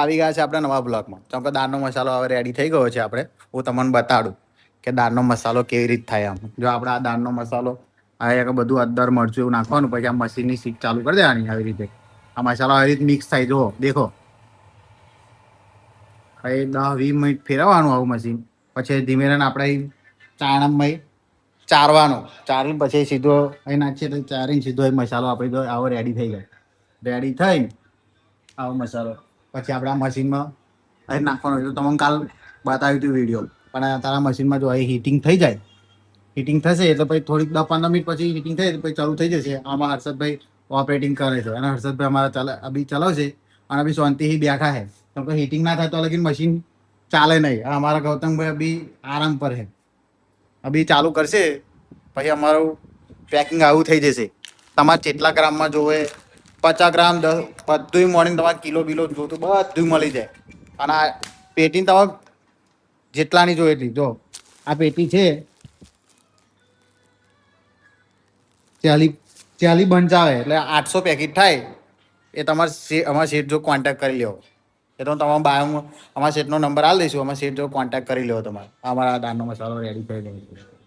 આવી ગયા છે આપણે નવા બ્લોગમાં. તો આપણે દાળનો મસાલો હવે રેડી થઈ ગયો છે. આપણે હું તમને બતાડું કે દાળનો મસાલો કેવી રીતે થાય. આમ જો આપણે આ દાળનો મસાલો હવે બધું અદર મરચું એવું નાખવાનું, પછી આ મશીનની સીટ ચાલુ કરી દેવાની. આવી રીતે આ મસાલો આવી રીતે મિક્સ થાય. જુઓ, દેખો, હવે 10-20 મિનિટ ફેરવવાનું આવું મશીન. પછી ધીમે રહીને આપણે ચાણમાં ચારવાનો, ચારીને પછી સીધો અહીં નાખીએ તો ચારીને સીધો મસાલો આપણે તો આવો રેડી થઈ જાય. રેડી થઈ આવો મસાલો પછી આપણે આ મશીનમાં અહીં નાખવાનો. તો તમને કાલ બતાવ્યું હતું વિડીયો, પણ તારા મશીનમાં જો અહીં હીટિંગ થઈ જાય, હીટિંગ થશે એટલે પછી થોડીક 10-15 મિનિટ પછી હીટિંગ થઈ પછી ચાલુ થઈ જશે. આમાં હર્ષદભાઈ ઓપરેટિંગ કરે છે અને હર્ષદભાઈ અમારા અભી ચલાવશે અને અભી શાંતિથી બેઠા છે. કેમ કે હીટિંગ ના થાય તો લગીન મશીન ચાલે નહીં. અમારા ગૌતમભાઈ અભી આરામ પર છે. અભી ચાલુ કરશે પછી અમારું પેકિંગ આવું થઈ જશે. તમારે જેટલા ગ્રામમાં જોવે, 50 ગ્રામ, 10, બધું મોર્નિંગ તમારે કિલો બિલો જોતું બધું મળી જાય. અને આ પેટી તમારે જેટલાની જોઈએ એટલી. જો આ પેટી છે 40 બંચ આવે એટલે 800 પેકેટ થાય. એ તમારે અમારા શેઠ જો કોન્ટેક્ટ કરી લેવો. એ તો તમારા બાયોમાં અમારા શેઠનો નંબર આપી દઈશું. અમારા શેઠ જો કોન્ટેક્ટ કરી લેવો તમારે. અમારા દાળનો મસાલો રેડી થઈ ગયો છે.